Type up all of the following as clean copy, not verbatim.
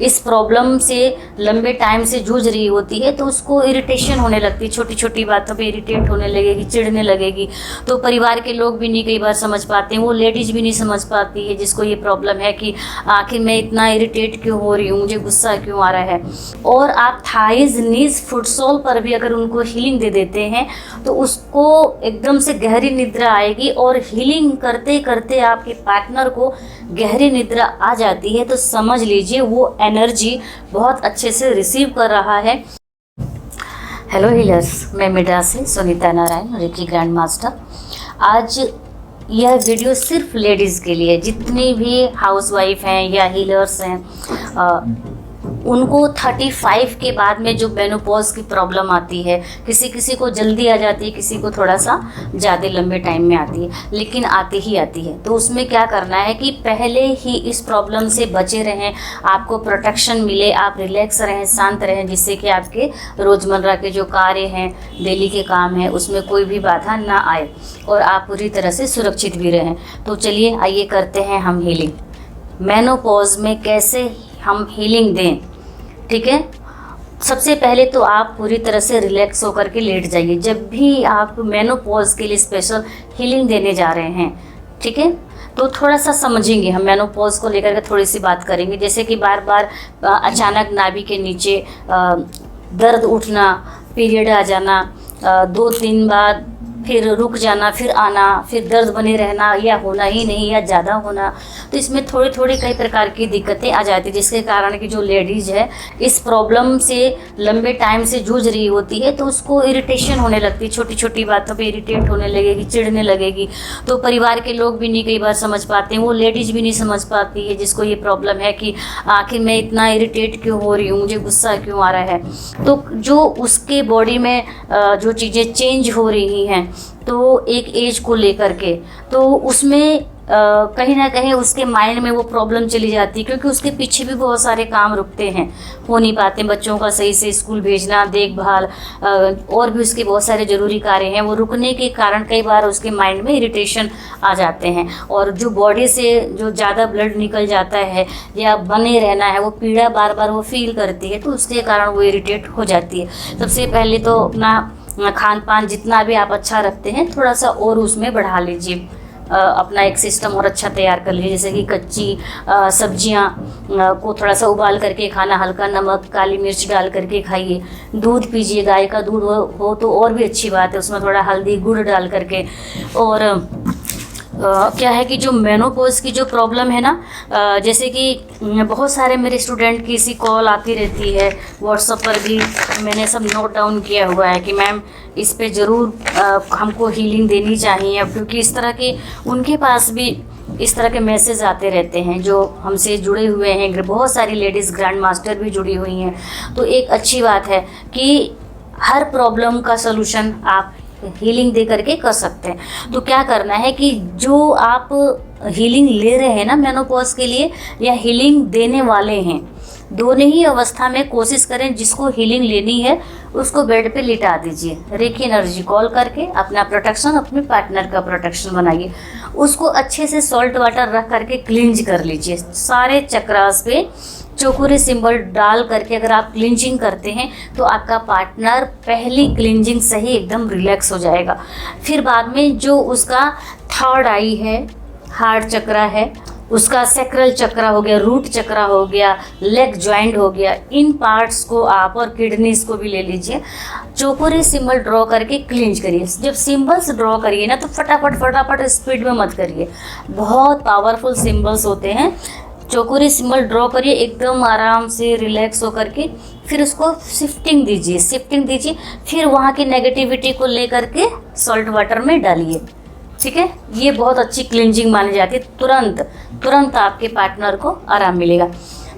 इस प्रॉब्लम से लंबे टाइम से जूझ रही होती है तो उसको इरिटेशन होने लगती है, छोटी छोटी बातों पे इरिटेट होने लगेगी, चिढ़ने लगेगी। तो परिवार के लोग भी नहीं कई बार समझ पाते हैं, वो लेडीज़ भी नहीं समझ पाती है जिसको ये प्रॉब्लम है कि आखिर मैं इतना इरिटेट क्यों हो रही हूँ, मुझे गुस्सा क्यों आ रहा है। और आप थाइज, नीज, फुटसोल पर भी अगर उनको हीलिंग दे देते हैं तो उसको एकदम से गहरी निद्रा आएगी, और हीलिंग करते करते आपके पार्टनर को गहरी निद्रा आ जाती है तो समझ लीजिए वो एनर्जी बहुत अच्छे से रिसीव कर रहा है। हेलो हीलर्स, मैं मिड्रा से Sunita Narayan, reiki grand master. आज यह वीडियो सिर्फ लेडीज़ के लिए, जितनी भी हाउसवाइफ हैं या हीलर्स हैं उनको 35 के बाद में जो मेनोपॉज की प्रॉब्लम आती है, किसी किसी को जल्दी आ जाती है, किसी को थोड़ा सा ज़्यादा लंबे टाइम में आती है, लेकिन आती ही आती है। तो उसमें क्या करना है कि पहले ही इस प्रॉब्लम से बचे रहें, आपको प्रोटेक्शन मिले, आप रिलैक्स रहें, शांत रहें, जिससे कि आपके रोज़मर्रा के जो कार्य हैं, डेली के काम हैं, उसमें कोई भी बाधा ना आए और आप पूरी तरह से सुरक्षित भी रहें। तो चलिए आइए करते हैं हम हीलिंग। मेनोपॉज में कैसे हम हीलिंग दें, ठीक है। सबसे पहले तो आप पूरी तरह से रिलैक्स होकर के लेट जाइए जब भी आप मेनोपॉज के लिए स्पेशल हीलिंग देने जा रहे हैं, ठीक है। तो थोड़ा सा समझेंगे, हम मेनोपॉज को लेकर के थोड़ी सी बात करेंगे। जैसे कि बार बार अचानक नाभि के नीचे दर्द उठना, पीरियड आ जाना, 2-3 बार फिर रुक जाना, फिर आना, फिर दर्द बने रहना, या होना ही नहीं या ज़्यादा होना। तो इसमें थोड़ी थोड़ी कई प्रकार की दिक्कतें आ जाती है, जिसके कारण कि जो लेडीज़ है इस प्रॉब्लम से लंबे टाइम से जूझ रही होती है तो उसको इरिटेशन होने लगती है, छोटी छोटी बातों पे इरिटेट होने लगेगी, चिढ़ने लगेगी। तो परिवार के लोग भी नहीं कई बार समझ पाते हैं, वो लेडीज़ भी नहीं समझ पाती है जिसको ये प्रॉब्लम है कि आखिर मैं इतना इरिटेट क्यों हो रही हूँ, मुझे गुस्सा क्यों आ रहा है। तो जो उसके बॉडी में जो चीज़ें चेंज हो रही हैं, तो एक एज को लेकर के, तो उसमें कहीं ना कहीं उसके माइंड में वो प्रॉब्लम चली जाती है, क्योंकि उसके पीछे भी बहुत सारे काम रुकते हैं, हो नहीं पाते। बच्चों का सही से स्कूल भेजना, देखभाल, और भी उसके बहुत सारे ज़रूरी कार्य हैं, वो रुकने के कारण कई बार उसके माइंड में इरिटेशन आ जाते हैं। और जो बॉडी से जो ज़्यादा ब्लड निकल जाता है या बने रहना है, वो पीड़ा बार बार वो फील करती है, तो उसके कारण वो इरिटेट हो जाती है। सबसे पहले तो अपना खान पान जितना भी आप अच्छा रखते हैं थोड़ा सा और उसमें बढ़ा लीजिए, अपना एक सिस्टम और अच्छा तैयार कर लीजिए। जैसे कि कच्ची सब्जियां को थोड़ा सा उबाल करके खाना, हल्का नमक, काली मिर्च डाल करके खाइए। दूध पीजिए, गाय का दूध हो तो और भी अच्छी बात है, उसमें थोड़ा हल्दी गुड़ डाल करके। और क्या है कि जो मेनोपॉज की जो प्रॉब्लम है ना, जैसे कि बहुत सारे मेरे स्टूडेंट की सी कॉल आती रहती है, व्हाट्सएप पर भी मैंने सब नोट डाउन किया हुआ है कि मैम इस पे ज़रूर हमको हीलिंग देनी चाहिए, क्योंकि इस तरह के उनके पास भी इस तरह के मैसेज आते रहते हैं जो हमसे जुड़े हुए हैं। बहुत सारी लेडीज़ ग्रैंड मास्टर भी जुड़ी हुई हैं। तो एक अच्छी बात है कि हर प्रॉब्लम का सलूशन आप हीलिंग दे करके कर सकते हैं। तो क्या करना है कि जो आप हीलिंग ले रहे हैं ना मेनोपॉज के लिए, या हीलिंग देने वाले हैं, दोनों ही अवस्था में कोशिश करें जिसको हीलिंग लेनी है उसको बेड पे लिटा दीजिए। रेकी एनर्जी कॉल करके अपना प्रोटेक्शन, अपने पार्टनर का प्रोटेक्शन बनाइए। उसको अच्छे से सॉल्ट वाटर रख करके क्लींज कर लीजिए। सारे चक्रास पे चौकुरे सिंबल डाल करके अगर आप क्लिंजिंग करते हैं तो आपका पार्टनर पहली क्लिंजिंग से ही एकदम रिलैक्स हो जाएगा। फिर बाद में जो उसका थर्ड आई है, हार्ट चक्रा है, उसका सैक्रल चक्रा हो गया, रूट चक्रा हो गया, लेग जॉइंट हो गया, इन पार्ट्स को आप, और किडनीज को भी ले लीजिए, चौकोरे सिंबल ड्रॉ करके क्लिंच करिए। जब सिंबल्स ड्रॉ करिए ना तो फटाफट स्पीड में मत करिए, बहुत पावरफुल सिंबल्स होते हैं। चौकोरे सिंबल ड्रॉ करिए एकदम आराम से, रिलैक्स होकर के, फिर उसको शिफ्टिंग दीजिए, फिर वहाँ की नेगेटिविटी को लेकर के सॉल्ट वाटर में डालिए, ठीक है। ये बहुत अच्छी क्लिंजिंग मानी जाती है। तुरंत आपके पार्टनर को आराम मिलेगा।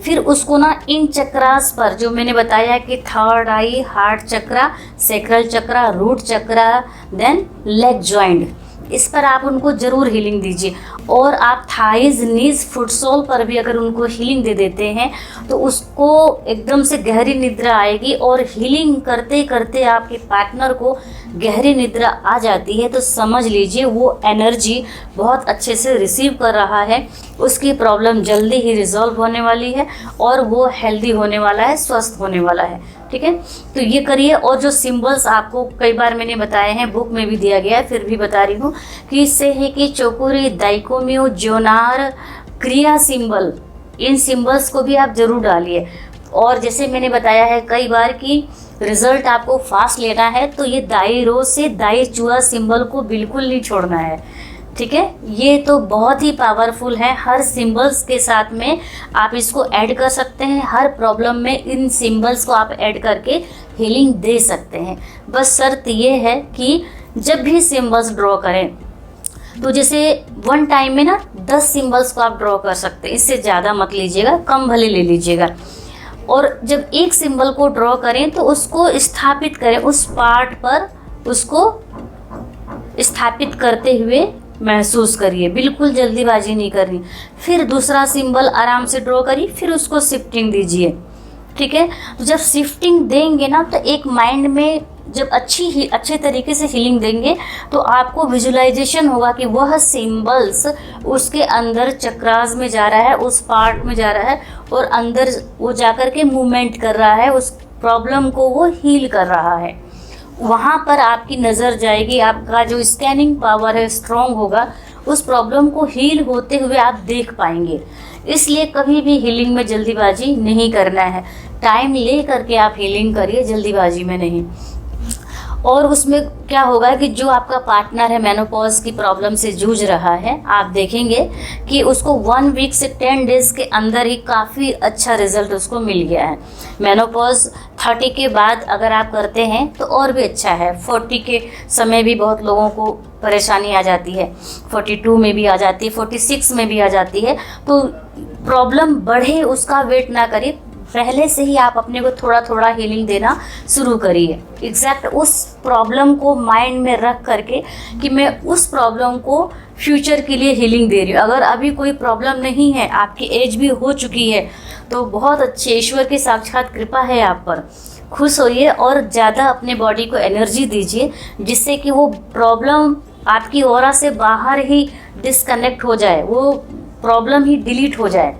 फिर उसको ना इन चक्रास पर जो मैंने बताया कि थर्ड आई, हार्ट चक्रा, सैक्रल चक्रा, रूट चक्रा, देन लेग जॉइंट, इस पर आप उनको ज़रूर हीलिंग दीजिए। और आप थाइज, नीज, फुटसोल पर भी अगर उनको हीलिंग दे देते हैं तो उसको एकदम से गहरी निद्रा आएगी, और हीलिंग करते करते आपके पार्टनर को गहरी निद्रा आ जाती है तो समझ लीजिए वो एनर्जी बहुत अच्छे से रिसीव कर रहा है, उसकी प्रॉब्लम जल्दी ही रिजॉल्व होने वाली है और वो हेल्दी होने वाला है, स्वस्थ होने वाला है। ठीक है, तो ये करिए। और जो सिंबल्स आपको कई बार मैंने बताए हैं, बुक में भी दिया गया है, फिर भी बता रही हूँ कि इससे है कि चोकुरी, दाइकोम्यू, जोनार, क्रिया सिंबल, इन सिंबल्स को भी आप जरूर डालिए। और जैसे मैंने बताया है कई बार कि रिजल्ट आपको फास्ट लेना है तो ये दाई रो से दाई चूहा सिंबल को बिल्कुल नहीं छोड़ना है। ठीक है, ये तो बहुत ही पावरफुल है। हर सिंबल्स के साथ में आप इसको ऐड कर सकते हैं, हर प्रॉब्लम में इन सिंबल्स को आप ऐड करके हीलिंग दे सकते हैं। बस शर्त ये है कि जब भी सिंबल्स ड्रॉ करें तो जैसे वन टाइम में ना 10 सिंबल्स को आप ड्रॉ कर सकते हैं, इससे ज़्यादा मत लीजिएगा, कम भले ले लीजिएगा। और जब एक सिंबल को ड्रॉ करें तो उसको स्थापित करें, उस पार्ट पर उसको स्थापित करते हुए महसूस करिए, बिल्कुल जल्दीबाजी नहीं करनी। फिर दूसरा सिंबल आराम से ड्रॉ करिए, फिर उसको शिफ्टिंग दीजिए। ठीक है, तो जब शिफ्टिंग देंगे ना तो एक माइंड में जब अच्छे तरीके से हीलिंग देंगे तो आपको विजुअलाइजेशन होगा कि वह सिंबल्स उसके अंदर चक्रास में जा रहा है, उस पार्ट में जा रहा है और अंदर वो जाकर के मूवमेंट कर रहा है, उस प्रॉब्लम को वो हील कर रहा है। वहाँ पर आपकी नज़र जाएगी, आपका जो स्कैनिंग पावर है स्ट्रॉन्ग होगा, उस प्रॉब्लम को हील होते हुए आप देख पाएंगे। इसलिए कभी भी हीलिंग में जल्दीबाजी नहीं करना है, टाइम ले करके आप हीलिंग करिए, जल्दीबाजी में नहीं। और उसमें क्या होगा कि जो आपका पार्टनर है मेनोपॉज की प्रॉब्लम से जूझ रहा है, आप देखेंगे कि उसको 1 वीक से 10 डेज के अंदर ही काफ़ी अच्छा रिजल्ट उसको मिल गया है। मेनोपॉज 30 के बाद अगर आप करते हैं तो और भी अच्छा है। 40 के समय भी बहुत लोगों को परेशानी आ जाती है, 42 में भी आ जाती है, 46 में भी आ जाती है। तो प्रॉब्लम बढ़े उसका वेट ना करिए, पहले से ही आप अपने को थोड़ा थोड़ा हीलिंग देना शुरू करिए। एग्जैक्ट उस प्रॉब्लम को माइंड में रख करके कि मैं उस प्रॉब्लम को फ्यूचर के लिए हीलिंग दे रही हूँ। अगर अभी कोई प्रॉब्लम नहीं है, आपकी एज भी हो चुकी है, तो बहुत अच्छे ईश्वर की साक्षात कृपा है आप पर। खुश होइए और ज़्यादा अपने बॉडी को एनर्जी दीजिए, जिससे कि वो प्रॉब्लम आपकी ऑरा से बाहर ही डिस्कनेक्ट हो जाए, वो प्रॉब्लम ही डिलीट हो जाए।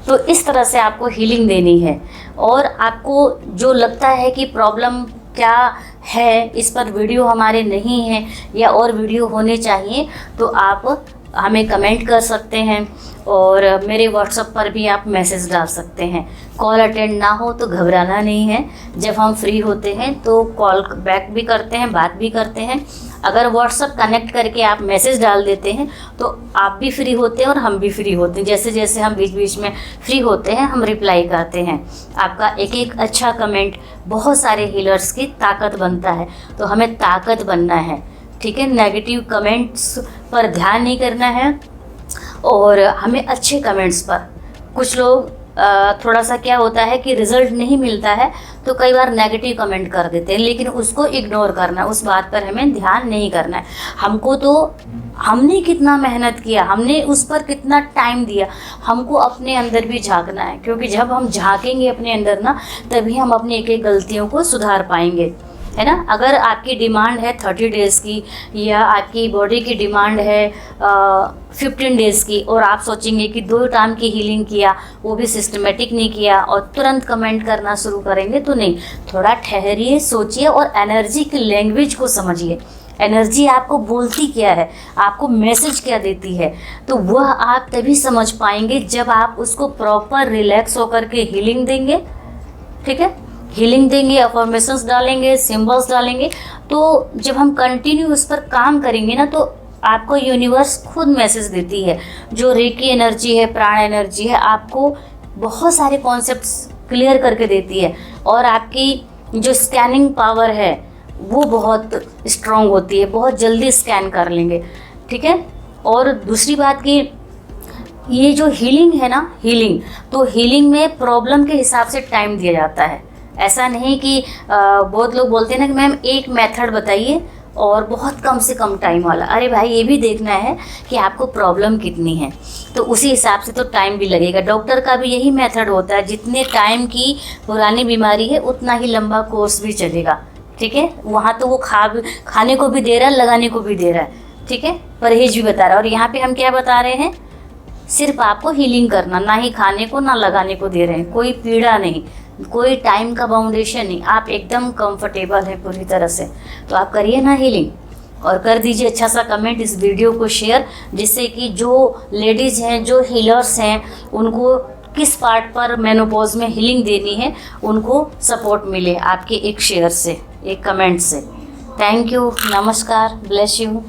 तो इस तरह से आपको हीलिंग देनी है। और आपको जो लगता है कि प्रॉब्लम क्या है, इस पर वीडियो हमारे नहीं है या और वीडियो होने चाहिए, तो आप हमें कमेंट कर सकते हैं और मेरे व्हाट्सएप पर भी आप मैसेज डाल सकते हैं। कॉल अटेंड ना हो तो घबराना नहीं है, जब हम फ्री होते हैं तो कॉल बैक भी करते हैं, बात भी करते हैं। अगर व्हाट्सएप कनेक्ट करके आप मैसेज डाल देते हैं तो आप भी फ्री होते हैं और हम भी फ्री होते हैं। जैसे जैसे हम बीच बीच में फ्री होते हैं हम रिप्लाई करते हैं। आपका एक एक अच्छा कमेंट बहुत सारे हीलर्स की ताकत बनता है, तो हमें ताकत बनना है। ठीक है, नेगेटिव कमेंट्स पर ध्यान नहीं करना है और हमें अच्छे कमेंट्स पर। कुछ लोग थोड़ा सा क्या होता है कि रिजल्ट नहीं मिलता है तो कई बार नेगेटिव कमेंट कर देते हैं, लेकिन उसको इग्नोर करना, उस बात पर हमें ध्यान नहीं करना है। हमको तो हमने कितना मेहनत किया, हमने उस पर कितना टाइम दिया, हमको अपने अंदर भी झांकना है, क्योंकि जब हम झांकेंगे अपने अंदर ना, तभी हम अपनी एक एक गलतियों को सुधार पाएंगे, है ना। अगर आपकी डिमांड है 30 डेज़ की या आपकी बॉडी की डिमांड है 15 डेज़ की और आप सोचेंगे कि 2 टाइम की हीलिंग किया, वो भी सिस्टमेटिक नहीं किया और तुरंत कमेंट करना शुरू करेंगे, तो नहीं। थोड़ा ठहरिए, सोचिए और एनर्जी की लैंग्वेज को समझिए। एनर्जी आपको बोलती क्या है, आपको मैसेज क्या देती है, तो वह आप तभी समझ पाएंगे जब आप उसको प्रॉपर रिलैक्स होकर के हीलिंग देंगे। ठीक है, हीलिंग देंगे, अफर्मेशंस डालेंगे, सिंबल्स डालेंगे, तो जब हम कंटिन्यू उस पर काम करेंगे ना, तो आपको यूनिवर्स खुद मैसेज देती है। जो रेकी एनर्जी है, प्राण एनर्जी है, आपको बहुत सारे कॉन्सेप्ट्स क्लियर करके देती है और आपकी जो स्कैनिंग पावर है वो बहुत स्ट्रॉन्ग होती है, बहुत जल्दी स्कैन कर लेंगे। ठीक है, और दूसरी बात कि ये जो हीलिंग है ना, तो हीलिंग में प्रॉब्लम के हिसाब से टाइम दिया जाता है। ऐसा नहीं कि बहुत लोग बोलते हैं ना कि मैम एक मेथड बताइए और बहुत कम से कम टाइम वाला। अरे भाई ये भी देखना है कि आपको प्रॉब्लम कितनी है, तो उसी हिसाब से तो टाइम भी लगेगा। डॉक्टर का भी यही मेथड होता है, जितने टाइम की पुरानी बीमारी है उतना ही लंबा कोर्स भी चलेगा, ठीक है। वहाँ तो वो खाने को भी दे रहा है, लगाने को भी दे रहा है, ठीक है, परहेज भी बता रहा है। और यहाँ पे हम क्या बता रहे हैं, सिर्फ आपको हीलिंग करना, ना ही खाने को ना लगाने को दे रहे हैं। कोई पीड़ा नहीं, कोई टाइम का बाउंडेशन नहीं, आप एकदम कंफर्टेबल हैं पूरी तरह से। तो आप करिए ना हीलिंग, और कर दीजिए अच्छा सा कमेंट, इस वीडियो को शेयर, जिससे कि जो लेडीज़ हैं, जो हीलर्स हैं, उनको किस पार्ट पर मेनोपॉज में हीलिंग देनी है, उनको सपोर्ट मिले आपके एक शेयर से, एक कमेंट से। थैंक यू, नमस्कार, ब्लेस यू।